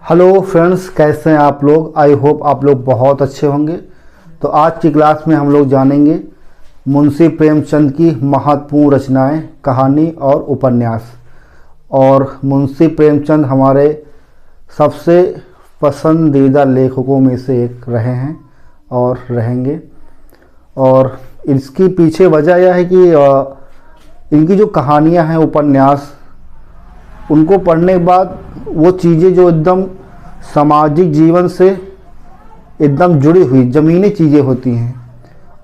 Hello friends, कैसे हैं आप लोग। आई होप आप लोग बहुत अच्छे होंगे। तो आज की क्लास में हम लोग जानेंगे मुंशी प्रेमचंद की महत्वपूर्ण रचनाएं, कहानी और उपन्यास। और मुंशी प्रेमचंद हमारे सबसे पसंदीदा लेखकों में से एक रहे हैं और रहेंगे। और इसकी पीछे वजह यह है कि इनकी जो कहानियां हैं, उपन्यास, उनको पढ़ने के बाद वो चीज़ें जो एकदम सामाजिक जीवन से एकदम जुड़ी हुई ज़मीनी चीज़ें होती हैं,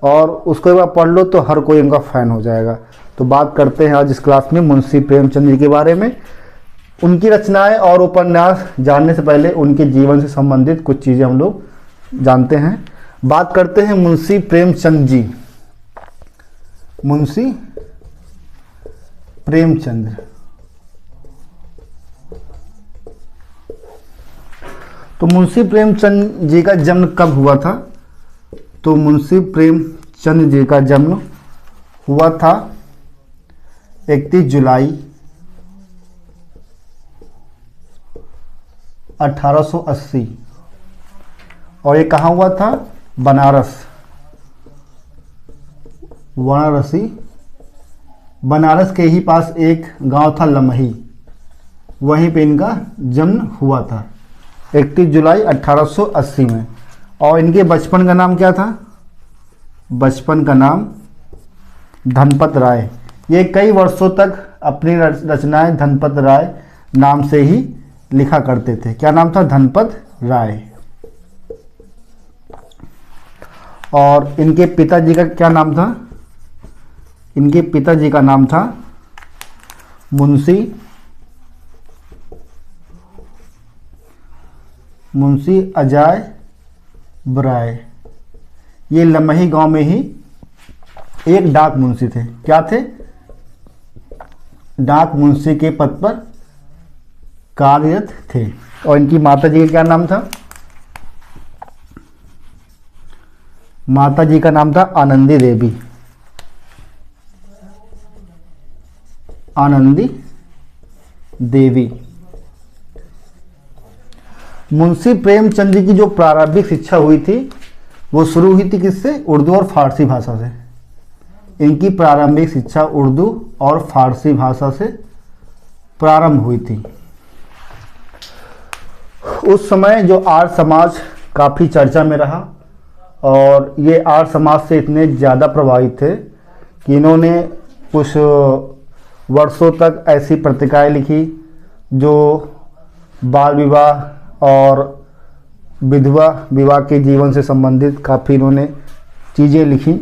और उसको एक बार पढ़ लो तो हर कोई इनका फ़ैन हो जाएगा। तो बात करते हैं आज इस क्लास में मुंशी प्रेमचंद जी के बारे में। उनकी रचनाएं और उपन्यास जानने से पहले उनके जीवन से संबंधित कुछ चीज़ें हम लोग जानते हैं। बात करते हैं मुंशी प्रेमचंद जी। मुंशी प्रेमचंद, तो मुंशी प्रेमचंद जी का जन्म कब हुआ था? तो मुंशी प्रेमचंद जी का जन्म हुआ था 31 जुलाई 1880। और ये कहाँ हुआ था? बनारस के ही पास एक गांव था लमही, वहीं पे इनका जन्म हुआ था 31 जुलाई 1880 में। और इनके बचपन का नाम क्या था? बचपन का नाम धनपत राय। ये कई वर्षों तक अपनी रचनाएं धनपत राय नाम से ही लिखा करते थे। क्या नाम था? धनपत राय। और इनके पिताजी का क्या नाम था? इनके पिताजी का नाम था मुंशी अजायब राय। ये लमही गांव में ही एक डाक मुंशी थे। क्या थे? डाक मुंशी के पद पर कार्यरत थे। और इनकी माता जी का क्या नाम था? माता जी का नाम था आनंदी देवी। आनंदी देवी। मुंशी प्रेमचंद जी की जो प्रारंभिक शिक्षा हुई थी वो शुरू हुई थी किससे? उर्दू और फारसी भाषा से। इनकी प्रारंभिक शिक्षा उर्दू और फारसी भाषा से प्रारंभ हुई थी। उस समय जो आर्य समाज काफ़ी चर्चा में रहा, और ये आर्य समाज से इतने ज़्यादा प्रभावित थे कि इन्होंने कुछ वर्षों तक ऐसी पत्रिकाएं लिखी जो बाल विवाह और विधवा विवाह के जीवन से संबंधित काफ़ी इन्होंने चीज़ें लिखी।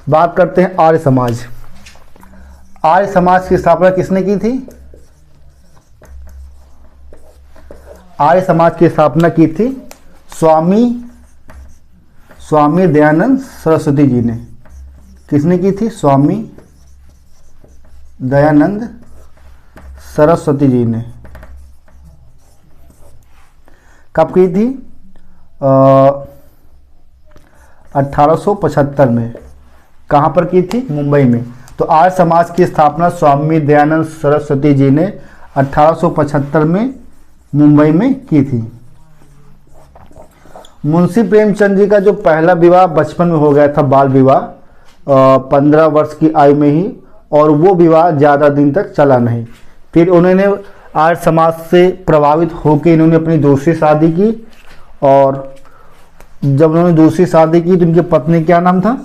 बात करते हैं आर्य समाज। आर्य समाज की स्थापना किसने की थी? आर्य समाज की स्थापना की थी स्वामी दयानंद सरस्वती जी ने। किसने की थी? स्वामी दयानंद सरस्वती जी ने। कब की थी? 1875 में। कहाँ पर की थी? मुंबई में। तो आर्य समाज की स्थापना स्वामी दयानंद सरस्वती जी ने 1875 में मुंबई में की थी। मुंशी प्रेमचंद जी का जो पहला विवाह बचपन में हो गया था, बाल विवाह, 15 वर्ष की आयु में ही, और वो विवाह ज़्यादा दिन तक चला नहीं। फिर उन्होंने आर्य समाज से प्रभावित होकर इन्होंने अपनी दूसरी शादी की। और जब उन्होंने दूसरी शादी की तो इनकी पत्नी क्या नाम था?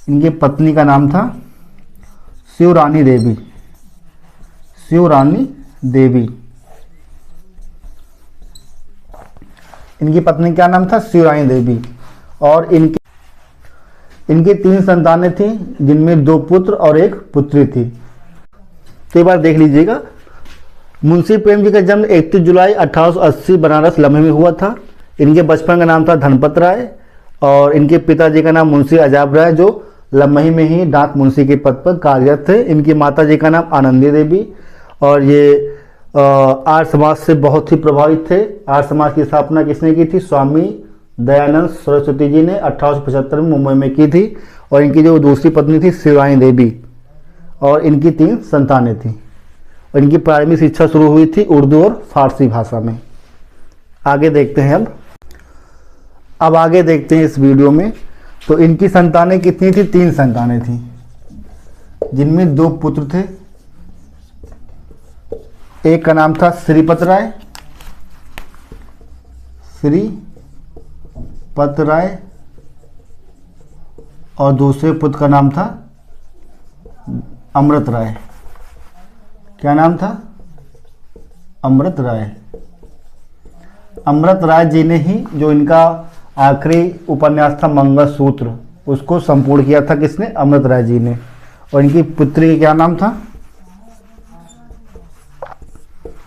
इनकी पत्नी का नाम था शिवरानी देवी। शिवरानी देवी। इनकी पत्नी क्या नाम था? शिवरानी देवी। और इनकी 3 संतानें थीं, जिनमें 2 पुत्र और 1 पुत्री थी। तो एक बार देख लीजिएगा। मुंशी प्रेम जी का जन्म 31 जुलाई 1880 बनारस लम्हे में हुआ था। इनके बचपन का नाम था धनपत राय, और इनके पिताजी का नाम मुंशी अजायब राय, जो लम्ही में ही डाक मुंशी के पद पर कार्यरत थे। इनकी माता जी का नाम आनंदी देवी। और ये आर्य समाज से बहुत ही प्रभावित थे। आर्य समाज की स्थापना किसने की थी? स्वामी दयानंद सरस्वती जी ने 1875 में मुंबई में की थी। और इनकी जो दूसरी पत्नी थी शिवरानी देवी, और इनकी 3 संतानें थीं। और इनकी प्रारंभिक शिक्षा शुरू हुई थी उर्दू और फारसी भाषा में। आगे देखते हैं। अब आगे देखते हैं इस वीडियो में। तो इनकी संतानें कितनी थी? 3 संतानें थी, जिनमें 2 पुत्र थे। एक का नाम था श्रीपत राय, श्रीपत राय, और दूसरे पुत्र का नाम था अमृत राय। क्या नाम था? अमृत राय। अमृत राय जी ने ही जो इनका आखिरी उपन्यास था मंगलसूत्र, उसको संपूर्ण किया था। किसने? अमृत राय जी ने। और इनकी पुत्री का क्या नाम था?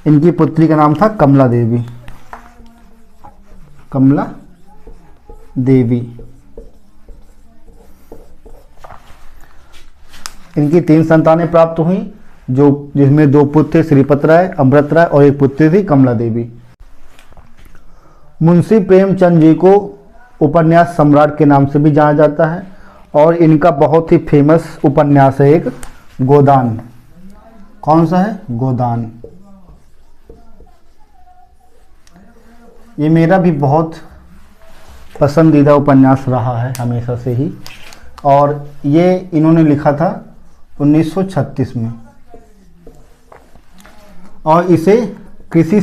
इनकी पुत्री का नाम था कमला देवी। कमला देवी। इनकी 3 संतानें प्राप्त हुई, जिसमें 2 पुत्र थे, श्रीपत राय, अमृत राय, और एक पुत्री थी कमला देवी। मुंशी प्रेमचंद जी को उपन्यास सम्राट के नाम से भी जाना जाता है, और इनका बहुत ही फेमस उपन्यास है एक गोदान। कौन सा है? गोदान। ये मेरा भी बहुत पसंदीदा उपन्यास रहा है हमेशा से ही, और ये इन्होंने लिखा था 1936 में, और इसे कृषि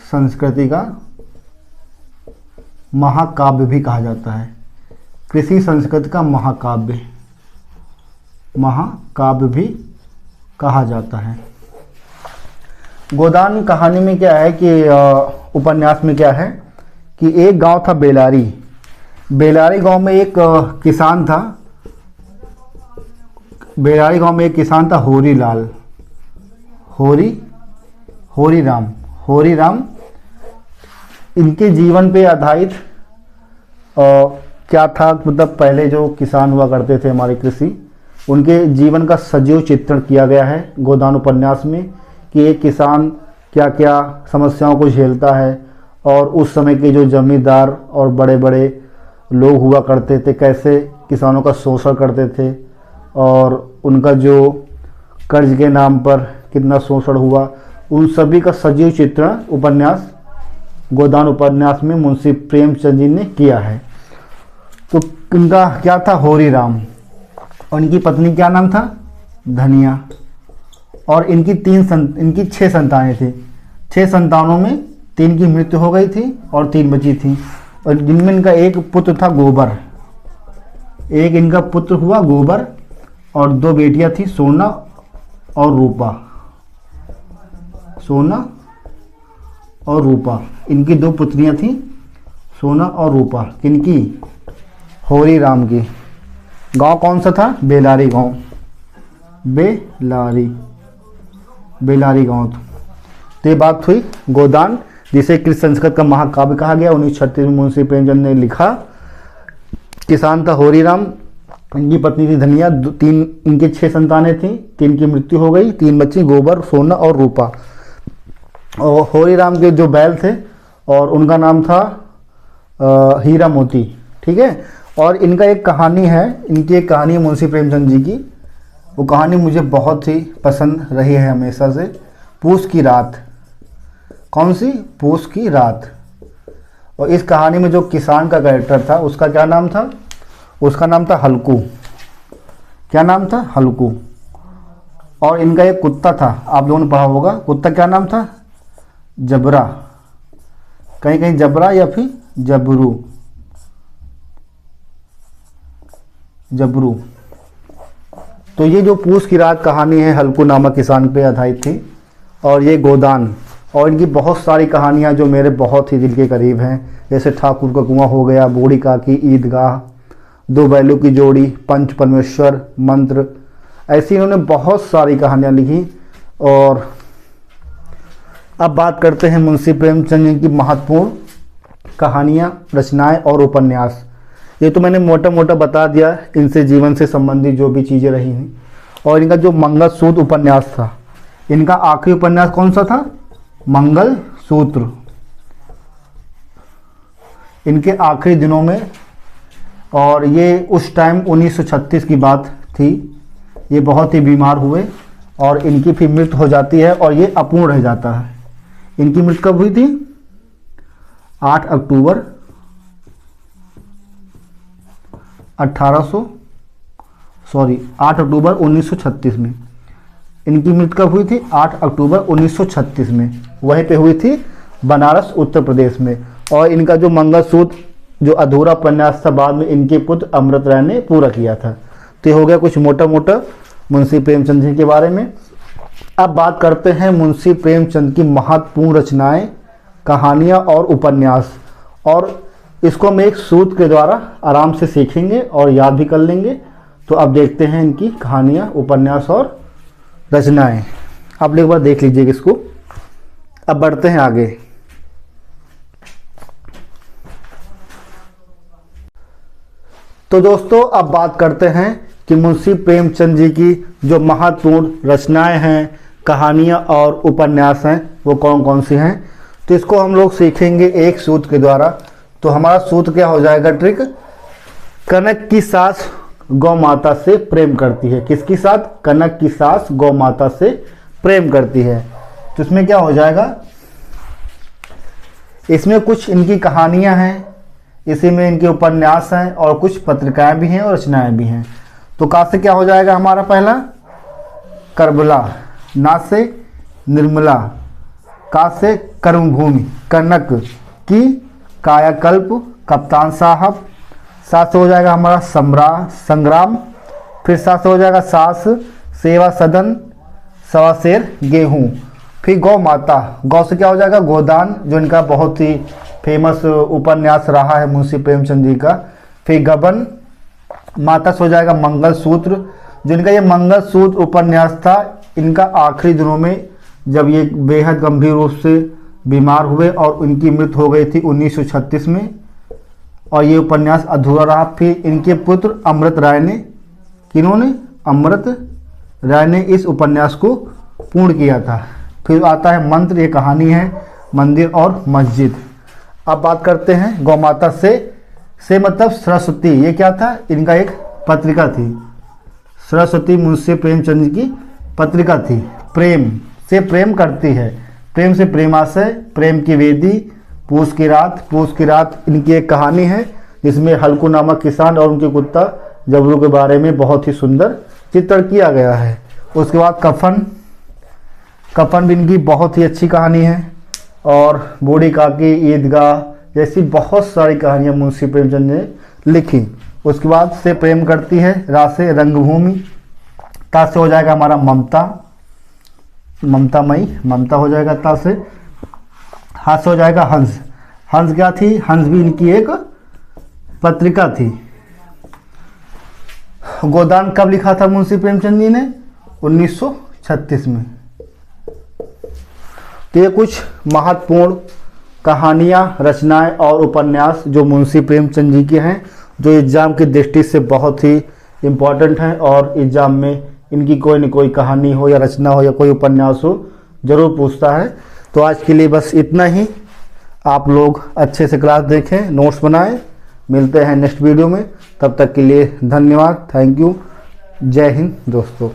संस्कृति का महाकाव्य भी कहा जाता है। कृषि संस्कृति का महाकाव्य भी कहा जाता है। गोदान कहानी में क्या है कि उपन्यास में क्या है कि एक गांव था बेलारी। बेलारी गांव में एक किसान था। बेलारी गांव में एक किसान था होरीलाल, होरीराम। इनके जीवन पे आधारित क्या था, मतलब पहले जो किसान हुआ करते थे हमारे कृषि, उनके जीवन का सजीव चित्रण किया गया है गोदान उपन्यास में, कि एक किसान क्या क्या समस्याओं को झेलता है, और उस समय के जो जमींदार और बड़े बड़े लोग हुआ करते थे कैसे किसानों का शोषण करते थे, और उनका जो कर्ज के नाम पर कितना शोषण हुआ, उन सभी का सजीव चित्रण उपन्यास गोदान उपन्यास में मुंशी प्रेमचंद जी ने किया है। तो इनका क्या था? होरीराम। और इनकी पत्नी क्या नाम था? धनिया। और इनकी 6 संतानें थी। 6 संतानों में 3 की मृत्यु हो गई थी और 3 बची थी, और जिनमें इनका एक पुत्र था गोबर। एक इनका पुत्र हुआ गोबर, और 2 बेटियां थी सोना और रूपा। सोना और रूपा, इनकी 2 पुत्रियां थी सोना और रूपा। किनकी? होरीराम की। गांव कौन सा था? बेलारी गांव। बेलारी गांव। तो ये बात हुई गोदान, जिसे कृषि संस्कृत का महाकाव्य कहा गया। 1936 में मुंशी प्रेमचंद ने लिखा। किसान था होरीराम, इनकी पत्नी थी धनिया, इनके 6 संतानें थीं, 3 की मृत्यु हो गई, 3 बच्ची गोबर, सोना और रूपा। और होरीराम के जो बैल थे, और उनका नाम था हीरा मोती। ठीक है। और इनका एक कहानी है, इनकी एक कहानी है मुंशी प्रेमचंद जी की। वो कहानी मुझे बहुत ही पसंद रही है हमेशा से। पूस की रात। कौन सी? पूस की रात। और इस कहानी में जो किसान का कैरेक्टर था, उसका क्या नाम था? उसका नाम था हल्कू। क्या नाम था? हल्कू। और इनका एक कुत्ता था, आप लोगों ने पढ़ा होगा। कुत्ता क्या नाम था? जबरा। कहीं कहीं जबरा या फिर जबरू। तो ये जो पूस की रात कहानी है, हल्कू नामक किसान पे आधारित थी। और ये गोदान, और इनकी बहुत सारी कहानियाँ जो मेरे बहुत ही दिल के करीब हैं, जैसे ठाकुर का कुआं हो गया, बूढ़ी काकी, ईदगाह, 2 बैलों की जोड़ी, पंच परमेश्वर, मंत्र, ऐसी इन्होंने बहुत सारी कहानियाँ लिखी। और अब बात करते हैं मुंशी प्रेमचंद जी की महत्वपूर्ण कहानियाँ, रचनाएं और उपन्यास। ये तो मैंने मोटा मोटा बता दिया इनसे जीवन से संबंधित जो भी चीज़ें रही हैं। और इनका जो मंगलसूत्र उपन्यास था, इनका आखिरी उपन्यास कौन सा था? मंगलसूत्र। इनके आखिरी दिनों में, और ये उस टाइम 1936 की बात थी, ये बहुत ही बीमार हुए और इनकी फिर मृत्यु हो जाती है और ये अपूर्ण रह जाता है। इनकी मृत्यु कब हुई थी? 8 अक्टूबर 8 अक्टूबर 1936 में। इनकी मृत्यु कब हुई थी? 8 अक्टूबर 1936 में। वहीं पे हुई थी बनारस उत्तर प्रदेश में। और इनका जो मंगलसूत्र जो अधूरा उपन्यास था बाद में इनके पुत्र अमृत राय ने पूरा किया था। तो ये हो गया कुछ मोटा मोटा मुंशी प्रेमचंद जी के बारे में। अब बात करते हैं मुंशी प्रेमचंद की महत्वपूर्ण रचनाएं, कहानियां और उपन्यास। और इसको हम एक सूत्र के द्वारा आराम से सीखेंगे और याद भी कर लेंगे। तो अब देखते हैं इनकी कहानियां, उपन्यास और रचनाएं। आप एक बार देख लीजिएगा इसको। अब बढ़ते हैं आगे। तो दोस्तों अब बात करते हैं कि मुंशी प्रेमचंद जी की जो महत्वपूर्ण रचनाएं हैं, कहानियां और उपन्यास हैं वो कौन कौन सी हैं। तो इसको हम लोग सीखेंगे एक सूत्र के द्वारा। तो हमारा सूत्र क्या हो जाएगा? ट्रिक, कनक की सास गौ माता से प्रेम करती है। किसकी साथ? कनक की सास गौ माता से प्रेम करती है। तो इसमें क्या हो जाएगा? इसमें कुछ इनकी कहानियां हैं, इसी में इनके उपन्यास हैं और कुछ पत्रिकाएं भी हैं और रचनाएं भी हैं। तो का से क्या हो जाएगा हमारा? पहला करबला, ना से निर्मला, का से कर्मभूमि, कनक की कायाकल्प, कप्तान साहब, सास से हो जाएगा हमारा संग्राम, फिर सास से हो जाएगा सास, सेवा सदन, सवा शेर गेहूँ, फिर गौ माता, गौ से क्या हो जाएगा? गोदान, जो इनका बहुत ही फेमस उपन्यास रहा है मुंशी प्रेमचंद जी का। फिर गबन, माता से हो जाएगा मंगलसूत्र, जो इनका ये मंगलसूत्र उपन्यास था। इनका आखिरी दिनों में जब ये बेहद गंभीर रूप से बीमार हुए और इनकी मृत्यु हो गई थी 1936 में, और ये उपन्यास अधूरा रहा। फिर इनके पुत्र अमृत राय ने, किन्होंने? अमृत राय ने इस उपन्यास को पूर्ण किया था। फिर आता है मंत्र, ये कहानी है मंदिर और मस्जिद। अब बात करते हैं गौ माता से मतलब सरस्वती। ये क्या था? इनका एक पत्रिका थी, सरस्वती मुंशी प्रेमचंद की पत्रिका थी। प्रेम से प्रेम करती है, प्रेम से प्रेमाशय, प्रेम की वेदी, पूस की रात इनकी एक कहानी है जिसमें हल्कू नामक किसान और उनके कुत्ता जबरू के बारे में बहुत ही सुंदर चित्रण किया गया है। उसके बाद कफन भी इनकी बहुत ही अच्छी कहानी है। और बूढ़ी काकी, ईदगाह जैसी बहुत सारी कहानियां मुंशी प्रेमचंद ने लिखी। उसके बाद से प्रेम करती है, रा से रंगभूमि, ता से हो जाएगा हमारा ममतामयी, ममता हो जाएगा ता से। हाथ से हो जाएगा हंस, हंस क्या थी? हंस भी इनकी एक पत्रिका थी। गोदान कब लिखा था मुंशी प्रेमचंद जी ने? 1936 में। तो ये कुछ महत्वपूर्ण कहानियाँ, रचनाएं और उपन्यास जो मुंशी प्रेमचंद जी के हैं, जो एग्ज़ाम की दृष्टि से बहुत ही इम्पॉर्टेंट हैं और एग्ज़ाम में इनकी कोई न कोई कहानी हो या रचना हो या कोई उपन्यास हो ज़रूर पूछता है। तो आज के लिए बस इतना ही। आप लोग अच्छे से क्लास देखें, नोट्स बनाएं। मिलते हैं नेक्स्ट वीडियो में, तब तक के लिए धन्यवाद। Thank you. जय हिंद दोस्तों।